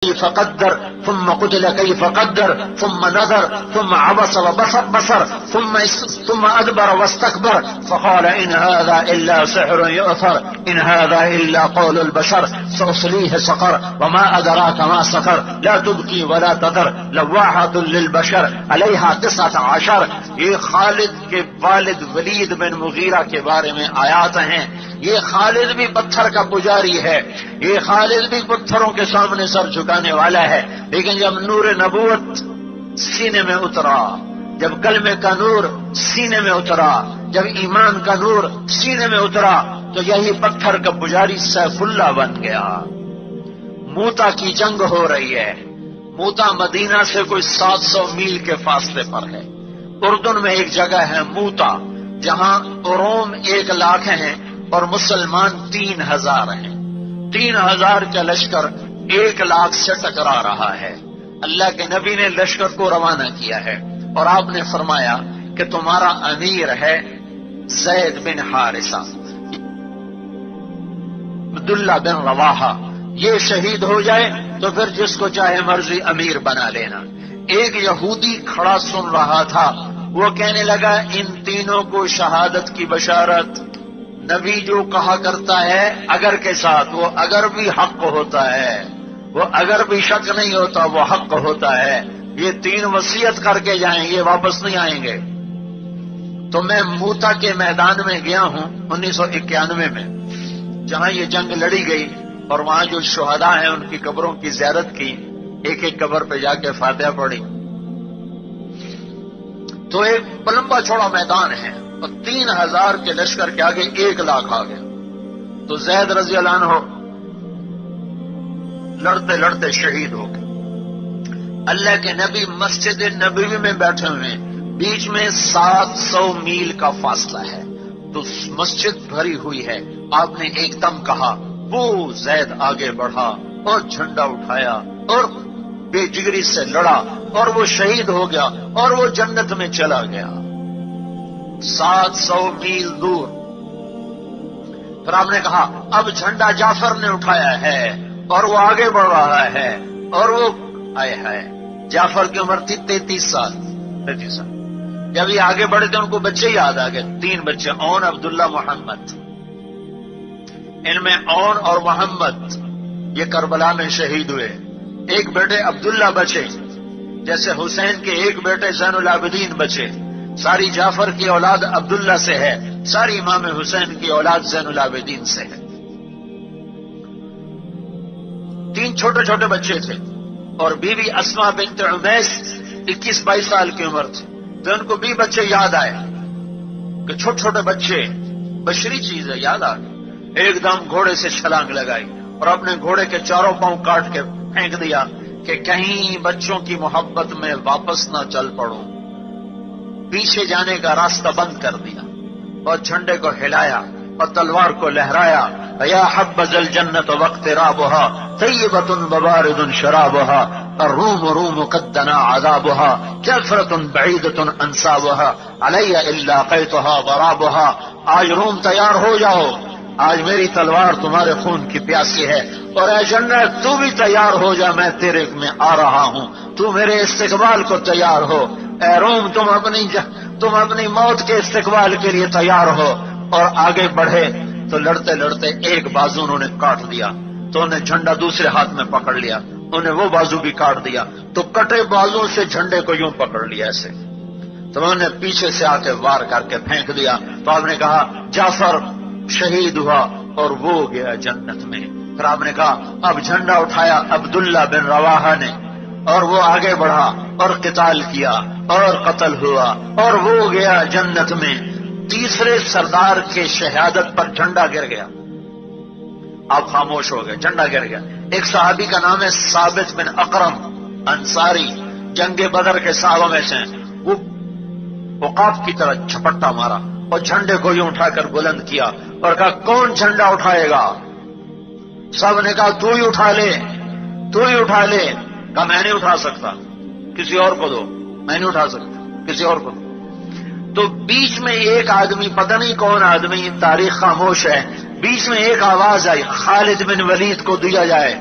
كيف قدر ثم قتل كيف قدر ثم نظر ثم عبس وبصر ثم أدبر واستكبر فقال إن هذا إلا سحر يؤثر إن هذا إلا قول البشر سأصليه سقر وما أدراك ما سقر لا تبقي ولا تذر لواحة للبشر عليها 19. یہ خالد کے والد ولید بن مغیرہ کے بارے میں آیات ہیں. یہ خالد بھی پتھر کا پجاری ہے, یہ خالد بھی پتھروں کے سامنے سر جھکانے والا ہے, لیکن جب نور نبوت سینے میں اترا, جب کلمے کا نور سینے میں اترا, جب ایمان کا نور سینے میں اترا, تو یہی پتھر کا پجاری سیف اللہ بن گیا. موتا کی جنگ ہو رہی ہے. موتا مدینہ سے کوئی 700 میل کے فاصلے پر ہے. اردن میں ایک جگہ ہے موتا, جہاں روم 1 لاکھ ہیں اور مسلمان 3000 ہیں. 3000 کا لشکر 1 لاکھ سے ٹکرا رہا ہے. اللہ کے نبی نے لشکر کو روانہ کیا ہے اور آپ نے فرمایا کہ تمہارا امیر ہے زید بن حارثہ, عبداللہ بن رواحہ. یہ شہید ہو جائے تو پھر جس کو چاہے مرضی امیر بنا لینا. ایک یہودی کھڑا سن رہا تھا, وہ کہنے لگا ان تینوں کو شہادت کی بشارت. نبی جو کہا کرتا ہے اگر کے ساتھ, وہ اگر بھی حق ہوتا ہے, وہ اگر بھی شک نہیں ہوتا, وہ حق ہوتا ہے. یہ 3 وصیت کر کے جائیں, یہ واپس نہیں آئیں گے. تو میں موتا کے میدان میں گیا ہوں 1991 میں, جہاں یہ جنگ لڑی گئی, اور وہاں جو شہداء ہیں ان کی قبروں کی زیارت کی. ایک ایک قبر پہ جا کے فاتحہ پڑھی. تو ایک لمبا چوڑا میدان ہے اور 3000 کے لشکر کے آگے 1 لاکھ آ گیا. تو زید رضی اللہ عنہ لڑتے لڑتے شہید ہو گئے. اللہ کے نبی مسجد نبوی میں بیٹھے ہوئے, بیچ میں 700 میل کا فاصلہ ہے, تو مسجد بھری ہوئی ہے. آپ نے ایک دم کہا, وہ زید آگے بڑھا اور جھنڈا اٹھایا اور بے جگری سے لڑا اور وہ شہید ہو گیا اور وہ جنت میں چلا گیا 700 میل دور. پھر آپ نے کہا اب جھنڈا جعفر نے اٹھایا ہے اور وہ آگے بڑھ رہا ہے, اور وہ آئے ہے. جعفر کی عمر تھی 33 سال. جب یہ آگے بڑھے تو ان کو بچے یاد آ گئے, 3 بچے, اون, عبداللہ, محمد. ان میں اون اور محمد یہ کربلا میں شہید ہوئے. ایک بیٹے عبداللہ بچے, جیسے حسین کے ایک بیٹے زین العابدین بچے. ساری جعفر کی اولاد عبداللہ سے ہے, ساری امام حسین کی اولاد زین العابدین سے ہے. 3 چھوٹے چھوٹے بچے تھے, اور بیوی اسما بنت عمیس 21-22 سال کی عمر تھی. تو ان کو بھی بچے یاد آئے کہ چھوٹے چھوٹے بچے بشری چیز ہے, یاد آ گئی. ایک دم گھوڑے سے چھلانگ لگائی اور اپنے گھوڑے کے چاروں پاؤں کاٹ کے پھینک دیا کہ کہیں بچوں کی محبت میں واپس نہ چل پڑوں. پیچھے جانے کا راستہ بند کر دیا اور جھنڈے کو ہلایا اور تلوار کو لہرایا. یا حبذ الجنت واقترابها طیبۃ وبارد شرابها الروم روم قد دنا عذابها کثرۃ بعیدۃ انصابها علی الا قیتها ضرابها. آج روم تیار ہو جاؤ, آج میری تلوار تمہارے خون کی پیاسی ہے. اور اے جنت تو بھی تیار ہو جا, میں تیرے میں آ رہا ہوں, تو میرے استقبال کو تیار ہو. اے روم تم اپنی موت کے استقبال کے لیے تیار ہو. اور آگے بڑھے تو لڑتے لڑتے ایک بازو انہوں نے کاٹ دیا, تو انہیں جھنڈا دوسرے ہاتھ میں پکڑ لیا, انہیں وہ بازو بھی کاٹ دیا. تو کٹے بازو سے جھنڈے کو یوں پکڑ لیا ایسے, تو انہوں نے پیچھے سے آ کے وار کر کے پھینک دیا. تو آپ نے کہا جعفر شہید ہوا اور وہ گیا جنت میں. پھر آپ نے کہا اب جھنڈا اٹھایا عبداللہ بن رواحہ نے, اور وہ آگے بڑھا اور قتال کیا اور قتل ہوا اور وہ گیا جنت میں. تیسرے سردار کے شہادت پر جھنڈا گر گیا, آپ خاموش ہو گئے, جھنڈا گر گیا. ایک صحابی کا نام ہے ثابت بن اقرم انصاری, جنگ بدر کے صحابہ میں سے. وہ عقاب کی طرح جھپٹا مارا اور جھنڈے کو یوں اٹھا کر بلند کیا اور کہا کون جھنڈا اٹھائے گا؟ سب نے کہا تو ہی اٹھا لے, تو ہی اٹھا لے. کہا میں نہیں اٹھا سکتا, کسی اور کو دو. میں نہیں اٹھا سکتا, کسی اور کو دو. تو بیچ میں ایک آدمی, پتہ نہیں کون آدمی, تاریخ خاموش ہے, بیچ میں ایک آواز آئی خالد بن ولید کو دیا جائے.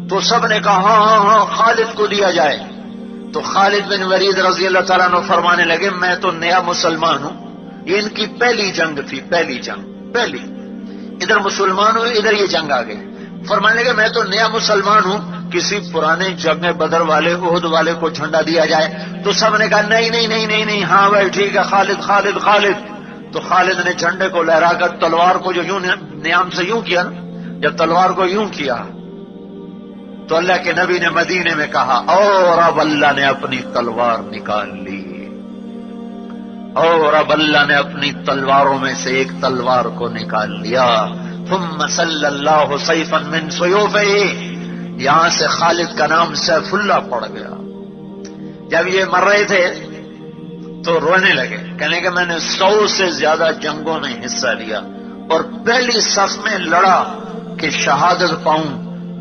تو سب نے کہا ہاں ہاں خالد کو دیا جائے. تو خالد بن ولید رضی اللہ تعالیٰ عنہ فرمانے لگے میں تو نیا مسلمان ہوں، یہ ان کی پہلی جنگ تھی، پہلی جنگ، پہلی. ادھر مسلمان ہوں، ادھر یہ جنگ آ گئی. فرمانے لگے میں تو نیا مسلمان ہوں، کسی پرانے جنگ بدر والے احد والے کو جھنڈا دیا جائے. تو سب نے کہا نہیں نہیں نہیں نہیں نہیں، ہاں بھائی ٹھیک ہے، خالد خالد خالد. تو خالد نے جھنڈے کو لہرا کر تلوار کو جو یوں نیام سے یوں کیا نا، جب تلوار کو یوں کیا تو اللہ کے نبی نے مدینے میں کہا اور اب اللہ نے اپنی تلوار نکال لی، اور اب اللہ نے اپنی تلواروں میں سے ایک تلوار کو نکال لیا. ثم صلی اللہ سیفا من سیوفہ، یہاں سے خالد کا نام سیف اللہ پڑ گیا. جب یہ مر رہے تھے تو رونے لگے، کہنے کہ میں نے 100 سے زیادہ جنگوں میں حصہ لیا اور پہلی صف میں لڑا کہ شہادت پاؤں،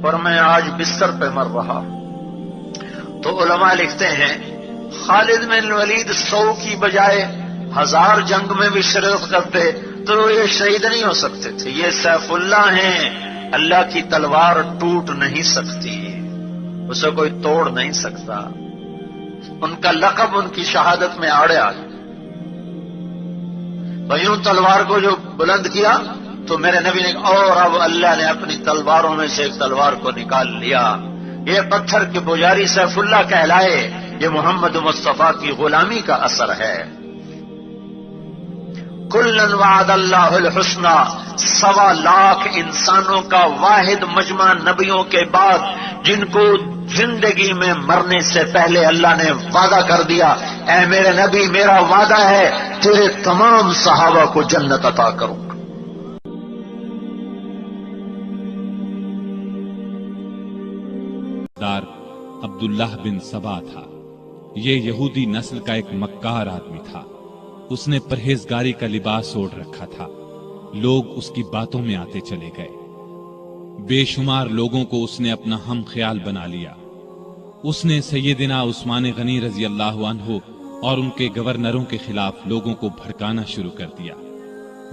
اور میں آج بستر پہ مر رہا. تو علماء لکھتے ہیں خالد بن ولید 100 کی بجائے 1000 جنگ میں بھی شرکت کرتے تو یہ شہید نہیں ہو سکتے تھے. یہ سیف اللہ ہیں، اللہ کی تلوار ٹوٹ نہیں سکتی، اسے کوئی توڑ نہیں سکتا. ان کا لقب ان کی شہادت میں آڑے آ گیا. بھائیوں تلوار کو جو بلند کیا تو میرے نبی نے اور اب اللہ نے اپنی تلواروں میں سے ایک تلوار کو نکال لیا. یہ پتھر کے پجاری سیف اللہ کہلائے، یہ محمد مصطفیٰ کی غلامی کا اثر ہے. کلن وعد اللہ الحسنى، 1.25 لاکھ انسانوں کا واحد مجمع نبیوں کے بعد جن کو زندگی میں مرنے سے پہلے اللہ نے وعدہ کر دیا، اے میرے نبی میرا وعدہ ہے تیرے تمام صحابہ کو جنت عطا کروں گا. عبداللہ بن سبا تھا. یہ یہودی نسل کا ایک مکار آدمی تھا. اس نے پرہیزگاری کا لباس اوڑھ رکھا تھا. لوگ اس کی باتوں میں آتے چلے گئے. بے شمار لوگوں کو اس نے اپنا ہم خیال بنا لیا. اس نے سیدنا عثمان غنی رضی اللہ عنہ اور ان کے گورنروں کے خلاف لوگوں کو بھڑکانا شروع کر دیا.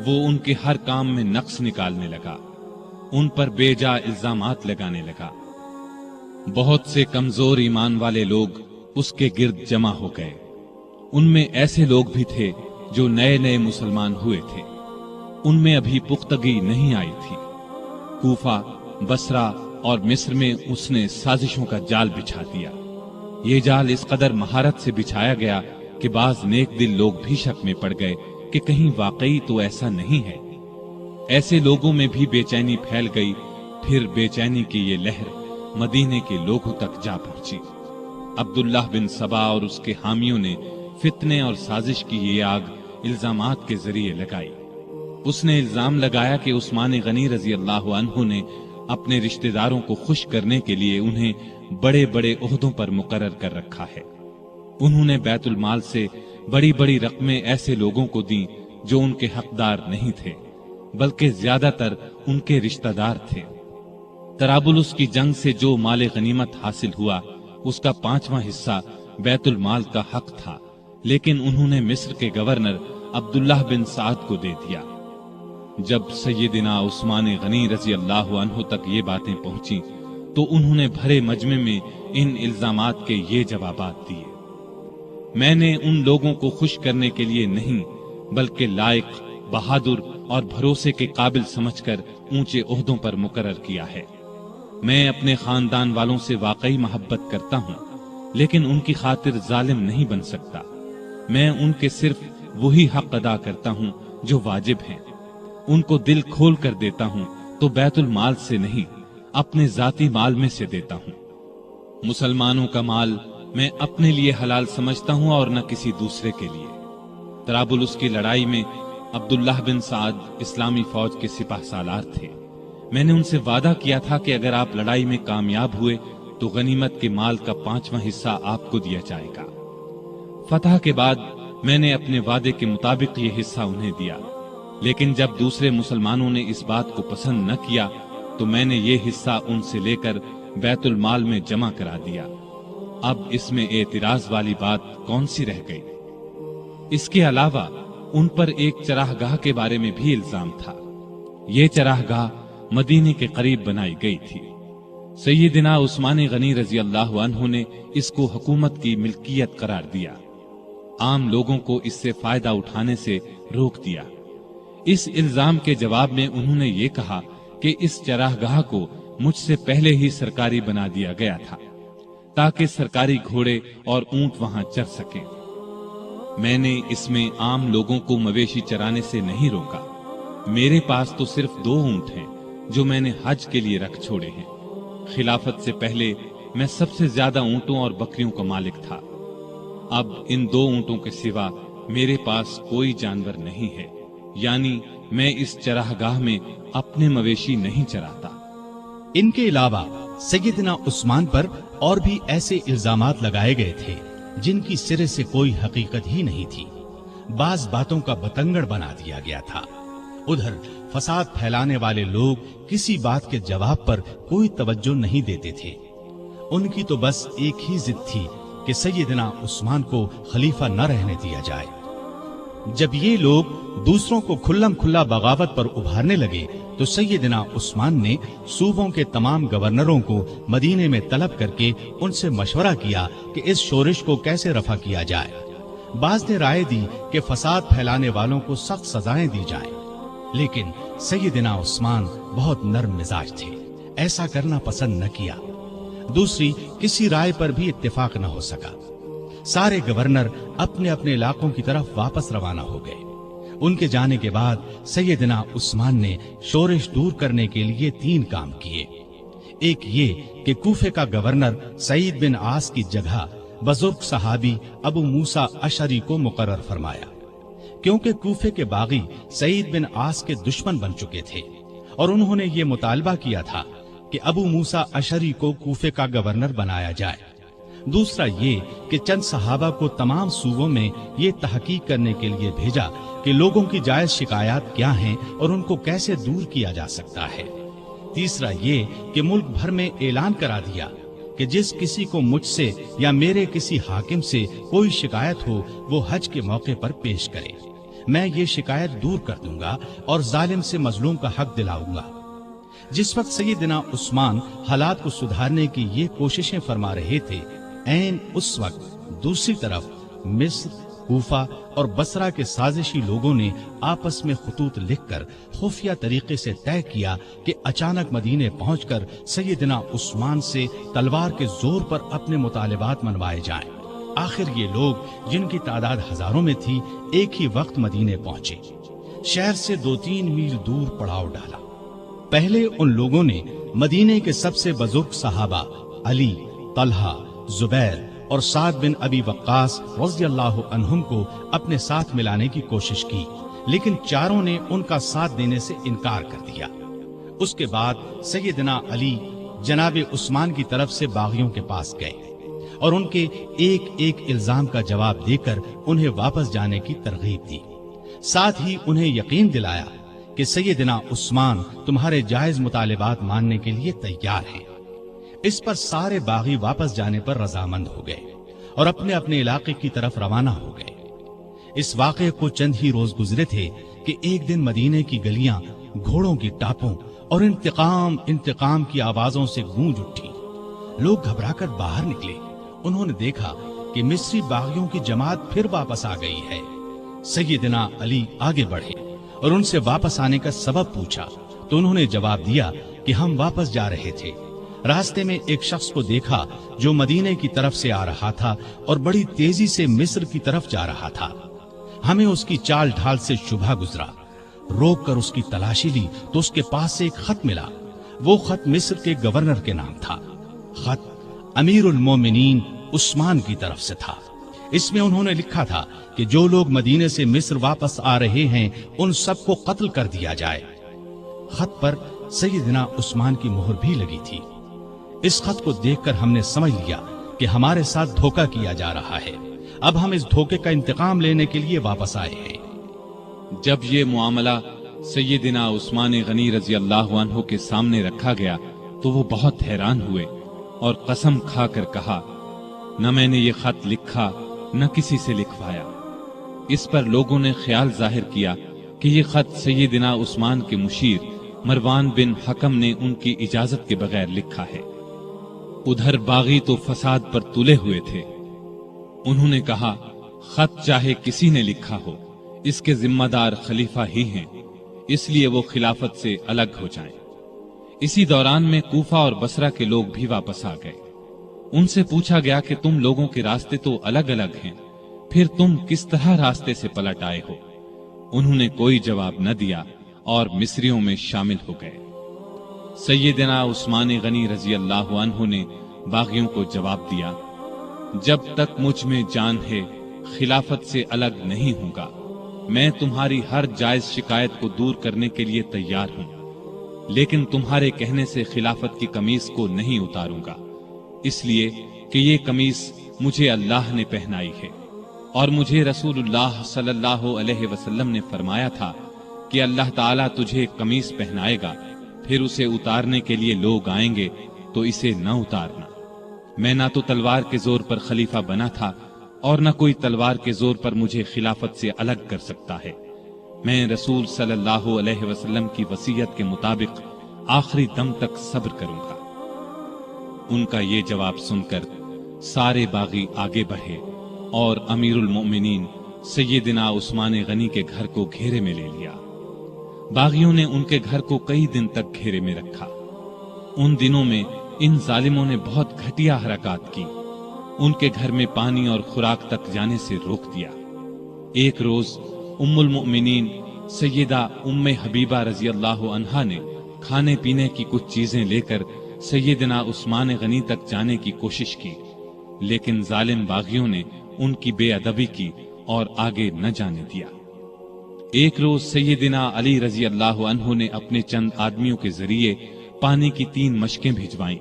وہ ان کے ہر کام میں نقص نکالنے لگا، ان پر بے جا الزامات لگانے لگا. بہت سے کمزور ایمان والے لوگ اس کے گرد جمع ہو گئے. ان میں ایسے لوگ بھی تھے جو نئے نئے مسلمان ہوئے تھے. ان میں ابھی پختگی نہیں آئی تھی. کوفہ، بصرہ اور مصر میں اس نے سازشوں کا جال بچھا دیا. یہ جال اس قدر مہارت سے بچھایا گیا کہ بعض نیک دل لوگ بھی شک میں پڑ گئے کہ کہیں واقعی تو ایسا نہیں ہے. ایسے لوگوں میں بھی بے چینی پھیل گئی. پھر بے چینی کی یہ لہر مدینے کے لوگوں تک جا پہنچی. عبداللہ بن سبا اور اس کے حامیوں نے فتنے اور سازش کی یہ آگ الزامات کے ذریعے لگائی. اس نے الزام لگایا کہ عثمان غنی رضی اللہ عنہ نے اپنے رشتہ داروں کو خوش کرنے کے لیے انہیں بڑے بڑے عہدوں پر مقرر کر رکھا ہے. انہوں نے بیت المال سے بڑی بڑی رقمیں ایسے لوگوں کو دیں جو ان کے حقدار نہیں تھے بلکہ زیادہ تر ان کے رشتہ دار تھے. طرابلس کی جنگ سے جو مال غنیمت حاصل ہوا اس کا 5واں حصہ بیت المال کا حق تھا، لیکن انہوں نے مصر کے گورنر عبداللہ بن سعد کو دے دیا. جب سیدنا عثمان غنی رضی اللہ عنہ تک یہ باتیں پہنچی تو انہوں نے بھرے مجمع میں ان الزامات کے یہ جوابات دیے. میں نے ان لوگوں کو خوش کرنے کے لیے نہیں بلکہ لائق، بہادر اور بھروسے کے قابل سمجھ کر اونچے عہدوں پر مقرر کیا ہے. میں اپنے خاندان والوں سے واقعی محبت کرتا ہوں لیکن ان کی خاطر ظالم نہیں بن سکتا. میں ان کے صرف وہی حق ادا کرتا ہوں جو واجب ہیں. ان کو دل کھول کر دیتا ہوں تو بیت المال سے نہیں اپنے ذاتی مال میں سے دیتا ہوں. مسلمانوں کا مال میں اپنے لیے حلال سمجھتا ہوں اور نہ کسی دوسرے کے لیے. طرابلس کی لڑائی میں عبداللہ بن سعد اسلامی فوج کے سپاہ سالار تھے. میں نے ان سے وعدہ کیا تھا کہ اگر آپ لڑائی میں کامیاب ہوئے تو غنیمت کے مال کا 5واں حصہ آپ کو دیا جائے گا. فتح کے بعد میں نے اپنے وعدے کے مطابق یہ حصہ انہیں دیا، لیکن جب دوسرے مسلمانوں نے اس بات کو پسند نہ کیا تو میں نے یہ حصہ ان سے لے کر بیت المال میں جمع کرا دیا. اب اس میں اعتراض والی بات کون سی رہ گئی؟ اس کے علاوہ ان پر ایک چراہ گاہ کے بارے میں بھی الزام تھا. یہ چراہ گاہ مدینے کے قریب بنائی گئی تھی. सैयदना उस्मान गनी रजी अल्लाह अन्हु ने इसको हुकूमत की मिल्कियत करार दिया। आम लोगों को इससे फायदा उठाने से रोक दिया। इस इल्जाम के जवाब में उन्होंने ये कहा कि इस चरागाह को मुझसे पहले ही सरकारी बना दिया गया था ताकि सरकारी घोड़े और ऊंट वहां चर सकें। मैंने इसमें आम लोगों को मवेशी चराने से नहीं रोका। मेरे पास तो सिर्फ 2 ऊंट हैं जो मैंने हज के लिए रख छोड़े हैं। खिलाफत से पहले मैं सबसे ज्यादा ऊंटों और बकरियों का मालिक था। अब इन 2 ऊंटों के सिवा मेरे पास कोई जानवर नहीं है, यानी मैं इस चरागाह में अपने मवेशी नहीं चराता। इनके अलावा सैयदना उस्मान पर और भी ऐसे इल्जामात लगाए गए थे जिनकी सिरे से कोई हकीकत ही नहीं थी। बाज बातों का बतंगड़ बना दिया गया था। उधर फसाद फैलाने वाले लोग किसी बात के जवाब पर कोई तवज्जो नहीं देते थे। उनकी तो बस एक ही जिद थी कि सैयदना उस्मान को खलीफा न रहने दिया जाए। जब ये लोग दूसरों को खुल्लम खुल्ला बगावत पर उभारने लगे तो सैयदना उस्मान ने सूबों के तमाम गवर्नरों को मदीने में तलब करके उनसे मशवरा किया कि इस शोरिश को कैसे रफा किया जाए। बाज ने राय दी कि फसाद फैलाने वालों को सख्त सजाएं दी जाएं, लेकिन सैयदना उस्मान बहुत नर्म मिजाज थे, ऐसा करना पसंद न किया। दूसरी किसी राय पर भी इत्तेफाक न हो सका। सारे गवर्नर अपने अपने इलाकों की तरफ वापस रवाना हो गए। उनके जाने के बाद सैयदना उस्मान ने शोरिश दूर करने के लिए 3 काम किए। एक ये कि कूफे का गवर्नर सईद बिन आस की जगह बुजुर्ग सहाबी अबू मूसा अशरी को मुकर्रर फरमाया, क्योंकि कूफे के बागी सईद बिन आस के दुश्मन बन चुके थे और उन्होंने ये मुतालबा किया था कि अबू मूसा अशरी को कूफे का गवर्नर बनाया जाए। दूसरा ये कि चंद सहाबा को तमाम सूबों में ये तहकीक करने के लिए भेजा कि लोगों की जायज शिकायत क्या हैं और उनको कैसे दूर किया जा सकता है। तीसरा ये कि मुल्क भर में ऐलान करा दिया कि जिस किसी को मुझसे या मेरे किसी हाकिम से कोई शिकायत हो वो हज के मौके पर पेश करे। मैं ये शिकायत दूर कर दूंगा और जालिम से मजलूम का हक दिलाऊंगा। जिस वक्त सैयदना उस्मान हालात को सुधारने की ये कोशिशें फरमा रहे थे, ऐन उस वक्त दूसरी तरफ मिस्र, कूफा और बसरा के साजिशी लोगों ने आपस में खतूत लिखकर खुफिया तरीके से तय किया कि अचानक मदीने पहुंचकर सैयदना उस्मान से तलवार के जोर पर अपने मुतालिबात मनवाए जाएं। आखिर ये लोग, जिनकी तादाद हजारों में थी, एक ही वक्त मदीने पहुंचे। शहर से 2-3 मील दूर पड़ाव डाला। पहले उन लोगों ने मदीने के सबसे बुजुर्ग सहाबा अली, तलहा, जुबैर और साद बिन अबी वक्कास रज़ियल्लाहु अन्हुम को अपने साथ मिलाने की कोशिश की, लेकिन चारों ने उनका साथ देने से इनकार कर दिया। उसके बाद सैयदना अली जनाबे उस्मान की तरफ से बागियों के पास गए और उनके एक एक इल्जाम का जवाब देकर उन्हें वापस जाने की तरगीब दी। साथ ही उन्हें यकीन दिलाया कि सैयदना उस्मान तुम्हारे जायज मुतालिबात मानने के लिए तैयार हैं। इस पर सारे बागी वापस जाने पर रजामंद हो गए और अपने अपने इलाके की तरफ रवाना हो गए। इस वाक़े को चंद ही रोज गुजरे थे कि एक दिन मदीने की गलियां घोड़ों की टापों और इंतकाम इंतकाम की आवाजों से गूंज उठी। लोग घबराकर बाहर निकले। उन्होंने देखा कि मिस्री बागियों की जमात फिर वापस आ गई है। सैयदना अली आगे बढ़े और उनसे वापस आने का सबब पूछा तो उन्होंने जवाब दिया कि हम वापस जा रहे थे। रास्ते में एक शख्स को देखा जो मदीने की तरफ से आ रहा था और बड़ी तेजी से मिस्र की तरफ जा रहा था। हमें उसकी चाल ढाल से शुबा गुजरा। रोक कर उसकी तलाशी ली तो उसके पास से एक खत मिला। वो खत मिस्र के गवर्नर के नाम था। खत अमीरुल मोमिनीन उस्मान की तरफ से था। इसमें उन्होंने लिखा था कि जो लोग मदीने से मिस्र वापस आ रहे हैं उन सबको कत्ल कर दिया जाए। खत पर सैयदना उस्मान की मोहर भी लगी थी। इस खत को देखकर हमने समझ लिया कि हमारे साथ धोखा किया जा रहा है। अब हम इस धोखे का इंतकाम लेने के लिए वापस आए हैं। जब ये मामला सैयदना उस्मान गनी रजी अल्लाह अन्हु के सामने रखा गया तो वो बहुत हैरान हुए और कसम खाकर कहा, न मैंने ये खत लिखा न किसी से लिखवाया। इस पर लोगों ने ख्याल जाहिर किया कि ये खत सैयदना उस्मान के मुशीर मरवान बिन हकम ने उनकी इजाजत के बगैर लिखा है। उधर बागी तो फसाद पर तुले हुए थे। उन्होंने कहा, खत चाहे किसी ने लिखा हो, इसके जिम्मेदार खलीफा ही हैं, इसलिए वो खिलाफत से अलग हो जाएं। इसी दौरान में कूफा और बसरा के लोग भी वापस आ गए। उनसे पूछा गया कि तुम लोगों के रास्ते तो अलग अलग हैं, फिर तुम किस तरह रास्ते से पलट आए हो? उन्होंने कोई जवाब न दिया और मिस्रियों में शामिल हो गए। सैयदना उस्मान गनी रजी अल्लाह अन्हु ने बागियों को जवाब दिया, जब तक मुझ में जान है खिलाफत से अलग नहीं होगा। मैं तुम्हारी हर जायज शिकायत को दूर करने के लिए तैयार हूं, लेकिन तुम्हारे कहने से खिलाफत की कमीज को नहीं उतारूंगा, इसलिए कि ये कमीज मुझे अल्लाह ने पहनाई है और मुझे रसूलुल्लाह सल्लल्लाहु अलैहि वसल्लम ने फरमाया था कि अल्लाह ताला तुझे कमीज पहनाएगा, फिर उसे उतारने के लिए लोग आएंगे तो इसे न उतारना। मैं ना तो तलवार के जोर पर खलीफा बना था और न कोई तलवार के जोर पर मुझे खिलाफत से अलग कर सकता है। मैं रसूल सल्लल्लाहु अलैहि वसल्लम की वसीयत के मुताबिक आखिरी दम तक सब्र करूंगा। उनका ये जवाब सुनकर सारे बागी आगे बढ़े और अमीरुल मोमिनीन सैयदना उस्मान गनी के घर को घेरे में ले लिया। बागियों ने उनके घर को कई दिन तक घेरे में रखा। उन दिनों में इन जालिमों ने बहुत घटिया हरकत की। उनके घर में पानी और खुराक तक जाने से रोक दिया। एक रोज उम्मुल मोमिनीन सैयदा उम्मे हबीबा रजी अल्लाह अन्हा ने खाने पीने की कुछ चीजें लेकर सैयदना उस्मान गनी तक जाने की कोशिश की, लेकिन जालिम बागियों ने उनकी बेअदबी की और आगे न जाने दिया। एक रोज सैयदना अली रजी अल्लाह अन्हु ने अपने चंद आदमियों के जरिए पानी की 3 मशकें भिजवाईं।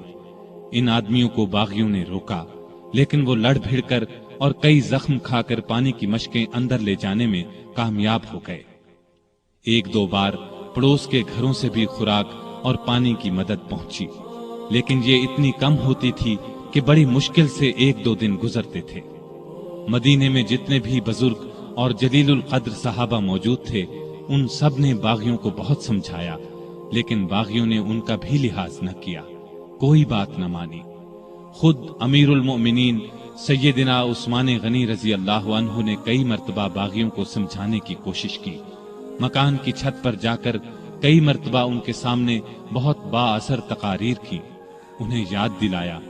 इन आदमियों को बागियों ने रोका, लेकिन वो लड़ भिड़ कर और कई जख्म खाकर पानी की मशकें अंदर ले जाने में कामयाब हो गए। 1-2 बार पड़ोस के घरों से भी खुराक और पानी की मदद पहुंची, लेकिन ये इतनी कम होती थी कि बड़ी मुश्किल से 1-2 दिन गुजरते थे। मदीने में जितने भी बुजुर्ग और जलीलुल कद्र सहाबा मौजूद थे, उन सब ने बागियों को बहुत समझाया, लेकिन बागियों ने उनका भी लिहाज न किया, कोई बात न मानी। खुद अमीरुल मोमिनीन सैयदना उस्मान गनी रजी अल्लाह अन्हु ने कई मर्तबा बागियों को समझाने की कोशिश की। मकान की छत पर जाकर कई मर्तबा उनके सामने बहुत बाअसर तकारीर की, उन्हें याद दिलाया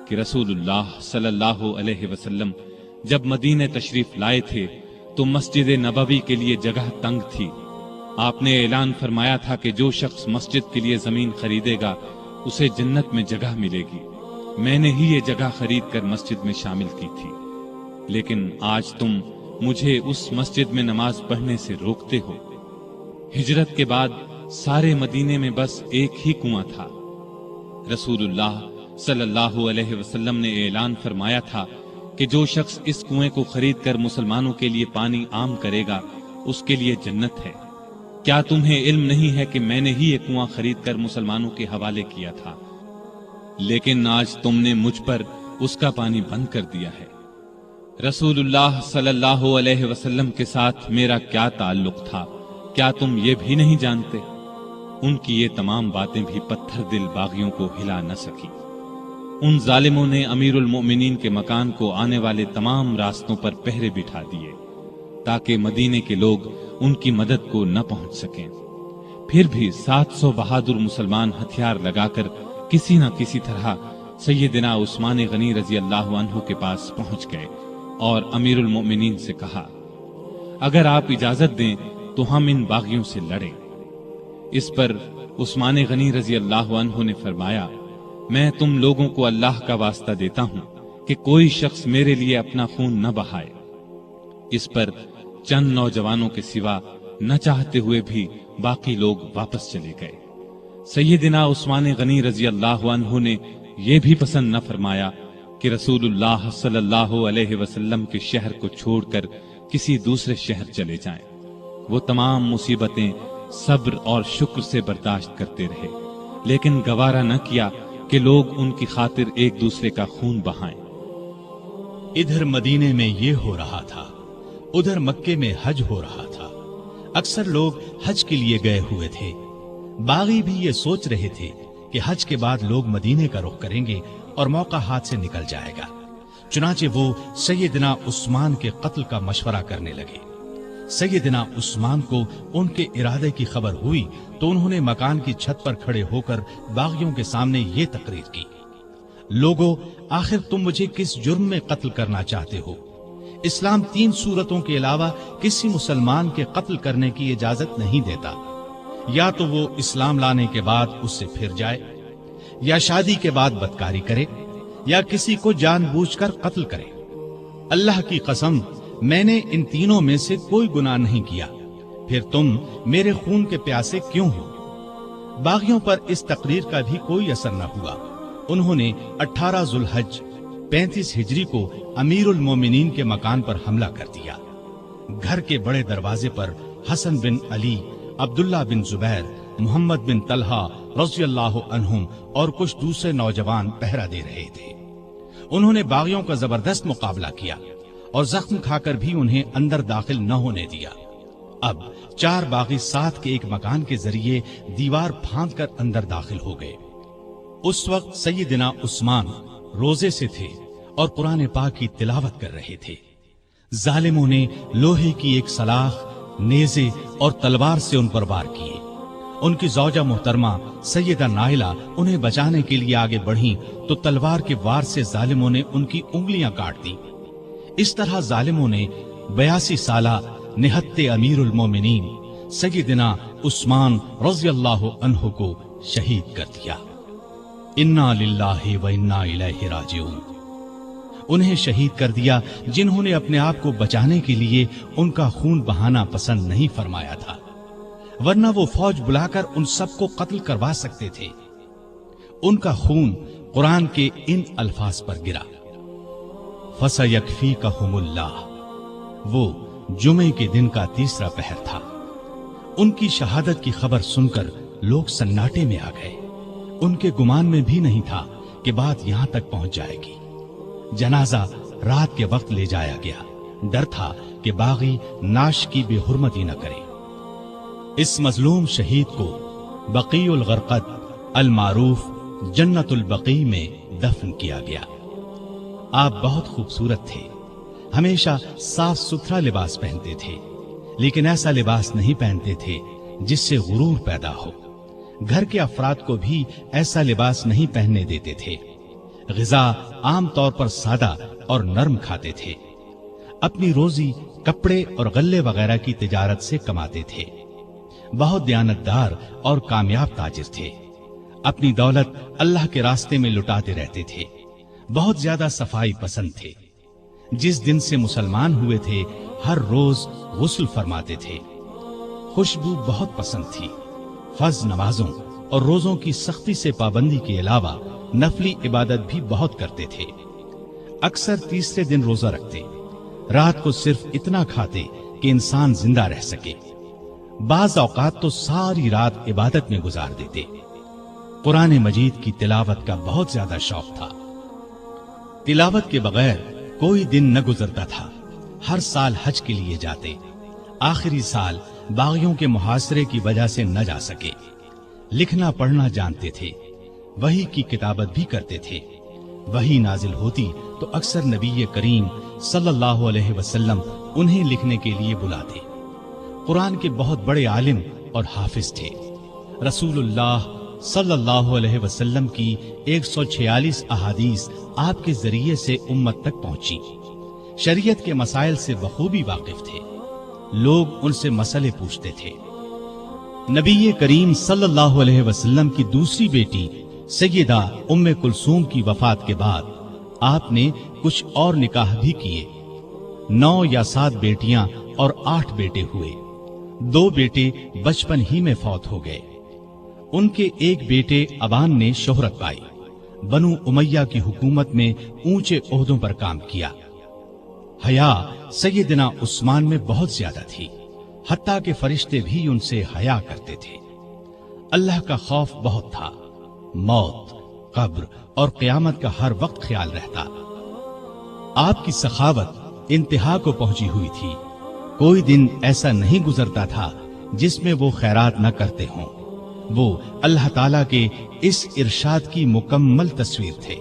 कि रसूलुल्लाह सल्लल्लाहु अलैहि वसल्लम जब मदीने तशरीफ लाए थे तो मस्जिद नबवी के लिए जगह तंग थी। आपने ऐलान फरमाया था कि जो शख्स मस्जिद के लिए जमीन खरीदेगा उसे जन्नत में जगह मिलेगी। मैंने ही ये जगह खरीद कर मस्जिद में शामिल की थी, लेकिन आज तुम मुझे उस मस्जिद में नमाज पढ़ने से रोकते हो। हिजरत के बाद सारे मदीने में बस एक ही कुआं था। रसूलुल्लाह सल्लल्लाहु अलैहि वसल्लम ने ऐलान फरमाया था कि जो शख्स इस कुएं को खरीद कर मुसलमानों के लिए पानी आम करेगा उसके लिए जन्नत है। क्या तुम्हें इल्म नहीं है कि मैंने ही ये कुआं खरीद कर मुसलमानों के हवाले किया था, लेकिन आज तुमने मुझ पर उसका पानी बंद कर दिया है। रसूलुल्लाह सल्लल्लाहु अलैहि वसल्लम के साथ मेरा क्या ताल्लुक था, क्या तुम ये भी नहीं जानते? उनकी ये तमाम बातें भी पत्थर दिल बागियों को हिला न सकी। उन जालिमों ने अमीरुल मोमिनीन के मकान को आने वाले तमाम रास्तों पर पहरे बिठा दिए ताकि मदीने के लोग उनकी मदद को न पहुंच सकें। फिर भी 700 बहादुर मुसलमान हथियार लगाकर किसी न किसी तरह सैयदना उस्मान गनी रजी अल्लाह अन्हु के पास पहुंच गए और अमीरुल मोमिनीन से कहा, अगर आप इजाजत दें तो हम इन बागियों से लड़ें। इस पर उस्मान गनी रजी अल्लाह अन्हु ने फरमाया, मैं तुम लोगों को अल्लाह का वास्ता देता हूं कि कोई शख्स मेरे लिए अपना खून न बहाए। इस पर चंद नौजवानों के सिवा न चाहते हुए भी बाकी लोग वापस चले गए। सैयदना उस्मान गनी रजी अल्लाह अन्हु ने यह भी पसंद न फरमाया कि रसूलुल्लाह सल्लल्लाहु अलैहि वसल्लम के शहर को छोड़कर किसी दूसरे शहर चले जाएं। वो तमाम मुसीबतें सब्र और शुक्र से बर्दाश्त करते रहे, लेकिन गवारा न किया कि लोग उनकी खातिर एक दूसरे का खून बहाएं। इधर मदीने में ये हो रहा था, उधर मक्के में हज हो रहा था। अक्सर लोग हज के लिए गए हुए थे। बागी भी ये सोच रहे थे कि हज के बाद लोग मदीने का रुख करेंगे और मौका हाथ से निकल जाएगा। चुनाचे वो सैयदना उस्मान के कत्ल का मशवरा करने लगे। सैयदना उस्मान को उनके इरादे की खबर हुई तो उन्होंने मकान की छत पर खड़े होकर बागियों के सामने ये तकरीर की, लोगों, आखिर तुम मुझे किस जुर्म में कत्ल करना चाहते हो? इस्लाम 3 सूरतों के अलावा किसी मुसलमान के कत्ल करने की इजाजत नहीं देता। या तो वो इस्लाम लाने के बाद उससे फिर जाए, या शादी के बाद बदकारी करे, या किसी को जानबूझकर कत्ल करे। अल्लाह की कसम, मैंने इन तीनों में से कोई गुनाह नहीं किया, फिर तुम मेरे खून के प्यासे क्यों हो? बागियों पर इस तकरीर का भी कोई असर न हुआ। उन्होंने 18 जुल्हज 35 हिजरी को अमीरुल मोमिनीन के मकान पर हमला कर दिया। घर के बड़े दरवाजे पर हसन बिन अली, अब्दुल्ला बिन जुबैर, मोहम्मद बिन तलहा रज़ियल्लाहु अन्हुम और कुछ दूसरे नौजवान पहरा दे रहे थे। उन्होंने बागियों का जबरदस्त मुकाबला किया और जख्म खाकर भी उन्हें अंदर दाखिल न होने दिया। अब 4 बागी साथ के एक मकान के जरिए दीवार फांद कर अंदर दाखिल हो गए। उस वक्त सैयदना उस्मान रोजे से थे और कुरान पाक की तिलावत कर रहे थे। जालिमों ने लोहे की एक सलाख, नेज़े और तलवार से उन पर वार किए। उनकी जौजा मोहतरमा सैयदा नाइला उन्हें बचाने के लिए आगे बढ़ी तो तलवार के वार से जालिमों ने उनकी उंगलियां काट दी। इस तरह जालिमों ने 82 साला निहत्ते अमीरुल मोमिनीन सैयदना उस्मान रज़ियल्लाहु अन्हु को शहीद कर दिया। इन्ना लिल्लाहि व इन्ना इलैहि राजिऊन। उन्हें शहीद कर दिया जिन्होंने अपने आप को बचाने के लिए उनका खून बहाना पसंद नहीं फरमाया था, वरना वो फौज बुलाकर उन सबको कत्ल करवा सकते थे। उनका खून कुरान के इन अल्फाज पर गिरा, फसयकफीकहुमुल्लाह। वो जुमे के दिन का तीसरा पहर था। उनकी शहादत की खबर सुनकर लोग सन्नाटे में आ गए। उनके गुमान में भी नहीं था कि बात यहां तक पहुंच जाएगी। जनाजा रात के वक्त ले जाया गया। डर था कि बागी नाश की बेहुरमती न करे। इस मजलूम शहीद को बकीउल गरकद अल मारूफ जन्नतुल बकी में दफन किया गया। आप बहुत खूबसूरत थे, हमेशा साफ सुथरा लिबास पहनते थे, लेकिन ऐसा लिबास नहीं पहनते थे जिससे गुरूर पैदा हो। घर के अफराद को भी ऐसा लिबास नहीं पहनने देते थे। ग़िज़ा आम तौर पर सादा और नर्म खाते थे। अपनी रोजी कपड़े और गल्ले वगैरह की तिजारत से कमाते थे। बहुत दयानतदार और कामयाब ताजिर थे। अपनी दौलत अल्लाह के रास्ते में लुटाते रहते थे। बहुत ज्यादा सफाई पसंद थे। जिस दिन से मुसलमान हुए थे हर रोज गुस्ल फरमाते थे। खुशबू बहुत पसंद थी। फर्ज नमाजों और रोजों की सख्ती से पाबंदी के अलावा नफली इबादत भी बहुत करते थे। अक्सर तीसरे दिन रोजा रखते। रात को सिर्फ इतना खाते कि इंसान जिंदा रह सके। बाज औकात तो सारी रात इबादत में गुजार देते। कुरान मजीद की तिलावत का बहुत ज्यादा शौक था। तिलावत के बगैर कोई दिन न गुजरता था। हर साल हज के लिए जाते। आखिरी साल बागियों के मुहासरे की वजह से न जा सके। लिखना पढ़ना जानते थे। वही की किताबत भी करते थे। वही नाजिल होती तो अक्सर नबी करीम सल्लल्लाहु अलैहि वसल्लम उन्हें लिखने के लिए बुलाते। कुरान के बहुत बड़े आलिम और हाफिज थे। रसूलुल्लाह सल्लल्लाहु अलैहि वसल्लम की 146 अहादीस आपके जरिए से उम्मत तक पहुंची। शरीयत के मसाइल से बखूबी वाकिफ थे। लोग उनसे मसले पूछते थे। नबी करीम सल्लल्लाहु अलैहि वसल्लम की दूसरी बेटी सैयदा उम्मे कुलसूम की वफात के बाद आपने कुछ और निकाह भी किए। 9 या 7 बेटियां और 8 बेटे हुए। 2 बेटे बचपन ही में फौत हो गए। उनके एक बेटे अबान ने शोहरत पाई। बनु उमैया की हुकूमत में ऊंचे ओहदों पर काम किया। हया सैयदना उस्मान में बहुत ज्यादा थी। हत्ता के फरिश्ते भी उनसे हया करते थे। अल्लाह का खौफ बहुत था। मौत, कब्र और क़यामत का हर वक्त ख्याल रहता। आपकी सखावत इंतहा को पहुंची हुई थी। कोई दिन ऐसा नहीं गुजरता था जिसमें वो खैरात न करते हों। वो अल्लाह ताला के इस इरशाद की मुकम्मल तस्वीर थे।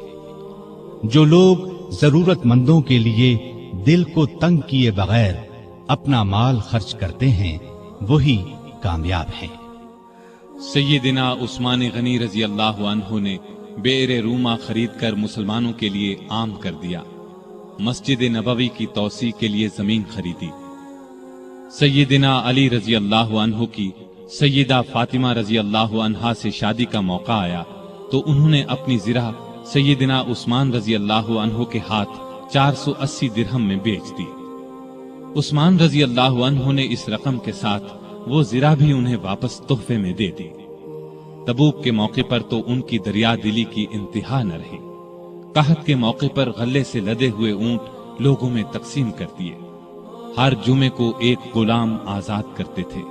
जो लोग जरूरत मंदों के लिए दिल को तंग किए बगैर अपना माल खर्च करते हैं वही कामयाब हैं। सैयदना उस्मान गनी रजी अल्लाह अन्हु ने बेर रूमा खरीद कर मुसलमानों के लिए आम कर दिया। मस्जिद नबवी की तौसी के लिए जमीन खरीदी। सैयदना अली रजी अल्लाह अन्हु की सैयदा फातिमा रजी अल्लाह अन्हा से शादी का मौका आया तो उन्होंने अपनी जिरा सैयदना उस्मान रजी अल्लाह अन्हु के हाथ 480 दिरहम में बेच दी। उस्मान रजी अल्लाह अन्हु ने इस रकम के साथ वो जिरा भी उन्हें वापस तोहफे में दे दी। तबूक के मौके पर तो उनकी दरिया दिली की इंतहा न रही। कहत के मौके पर गले से लदे हुए ऊंट लोगों में तकसीम कर दिए। हर जुमे को एक गुलाम आजाद करते थे।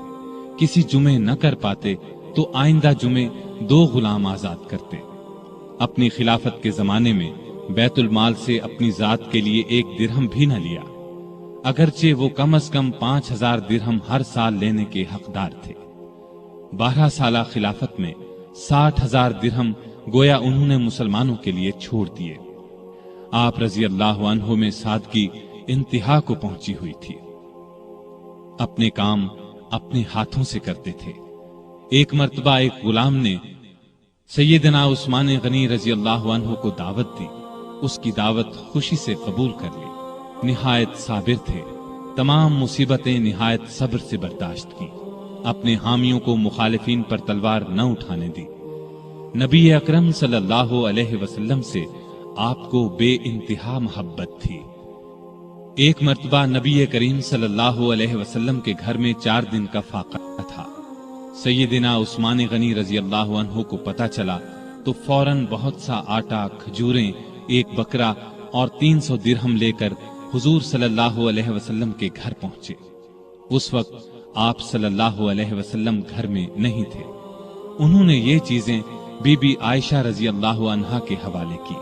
किसी जुमे न कर पाते तो आइंदा जुमे 2 गुलाम आजाद करते। अपनी खिलाफत के जमाने में बैतुल माल से अपनी जात के लिए 1 दिरहम भी न लिया, अगरचे वो कम अज कम 5000 दिरहम हर साल लेने के हकदार थे। 12 साला खिलाफत में 60,000 दिरहम गोया उन्होंने मुसलमानों के लिए छोड़ दिए। आप रजी अल्लाह अन्हु में सादगी इंतहा को पहुंची हुई थी। अपने काम अपने हाथों से करते थे। एक मर्तबा एक गुलाम ने सैयदना उस्मान गनी रजी अल्लाह अन्हु को दावत दी। उसकी दावत खुशी से कबूल कर ली। निहायत साबिर थे। तमाम मुसीबतें निहायत सब्र से बर्दाश्त की। अपने हामियों को मुखालिफिन पर तलवार न उठाने दी। नबी अकरम सल्लल्लाहु अलैहि वसल्लम से आपको बेइंतहा मोहब्बत थी। एक मर्तबा नबी करीम सल्लल्लाहु अलैहि वसल्लम के घर में 4 दिन का फाका था। सैयदना उस्मान गनी रजी अल्लाह अन्हु को पता चला तो फौरन बहुत सा आटा, खजूरें, 1 बकरा और 300 दिरहम लेकर हुजूर सल्लल्लाहु अलैहि वसल्लम के घर पहुंचे। उस वक्त आप सल्लल्लाहु अलैहि वसल्लम घर में नहीं थे। उन्होंने ये चीजें बीबी आयशा रजी अल्लाह अन्हा के हवाले की।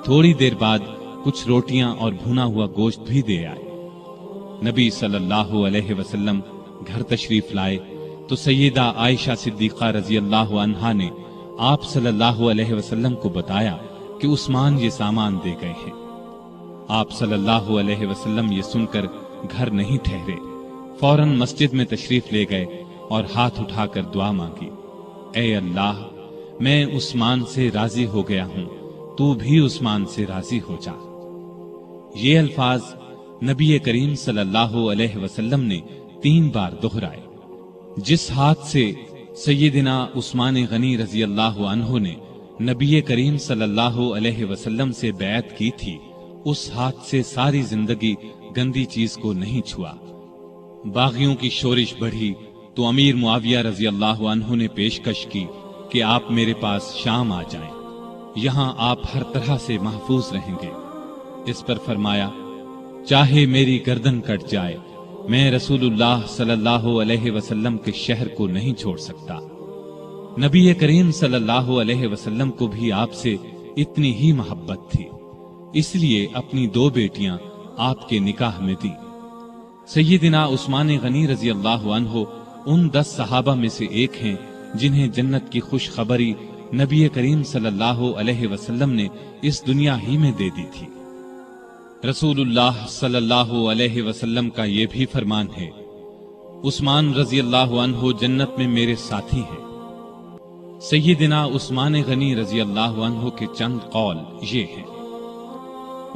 थोड़ी देर बाद कुछ रोटियां और भुना हुआ गोश्त भी दे आए। नबी सल्लल्लाहु अलैहि वसल्लम घर तशरीफ लाए तो सैयदा आयशा सिद्दीका रजी अल्लाह अन्हा ने आप सल्लल्लाहु अलैहि वसल्लम को बताया कि उस्मान ये सामान दे गए हैं। आप सल्लल्लाहु अलैहि वसल्लम ये सुनकर घर नहीं ठहरे, फौरन मस्जिद में तशरीफ ले गए और हाथ उठाकर दुआ मांगी। ऐ अल्लाह, मैं उस्मान से राजी हो गया हूं, तू भी उस्मान से राजी हो जा। ये अल्फाज नबी करीम सल्लल्लाहु अलैहि वसल्लम ने 3 बार दोहराए। जिस हाथ से सैयदना उस्मान गनी रजी अल्लाह अन्हु ने नबी करीम सल्लल्लाहु अलैहि वसल्लम से बैत की थी, उस हाथ से सारी जिंदगी गंदी चीज को नहीं छुआ। बागियों की शोरिश बढ़ी तो अमीर मुआविया रजी अल्लाह अन्हु ने पेशकश की कि आप मेरे पास शाम आ जाएं, यहां आप हर तरह से महफूज रहेंगे। इस पर फरमाया, चाहे मेरी गर्दन कट जाए, मैं रसूलुल्लाह सल्लल्लाहु अलैहि वसल्लम के शहर को नहीं छोड़ सकता। नबी करीम सल्लल्लाहु अलैहि वसल्लम को भी आपसे इतनी ही मोहब्बत थी, इसलिए अपनी 2 बेटियां आपके निकाह में दी। सैयदना उस्मान गनी रजी अल्लाह अन्हु उन 10 सहाबा में से एक हैं जिन्हें जन्नत की खुशखबरी नबी करीम सल्लल्लाहु अलैहि वसल्लम ने इस दुनिया ही में दे दी थी। रसूलुल्लाह सल्लल्लाहु अलैहि वसल्लम का ये भी फरमान है, उस्मान रजी अल्लाह अन्हु जन्नत में मेरे साथी हैं। सैयदना उस्मान गनी रजी अल्लाह अन्हु के चंद कौल ये हैं,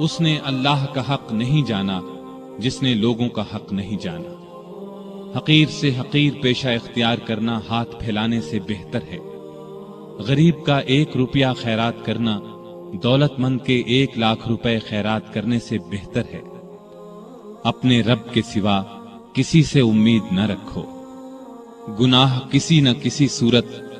उसने अल्लाह का हक नहीं जाना जिसने लोगों का हक नहीं जाना। हकीर से हकीर पेशा इख्तियार करना हाथ फैलाने से बेहतर है। गरीब का 1 रुपया खैरात करना दौलतमंद के 1 लाख रुपए खैरात करने से बेहतर है। अपने रब के सिवा किसी से उम्मीद न रखो। गुनाह किसी न किसी सूरत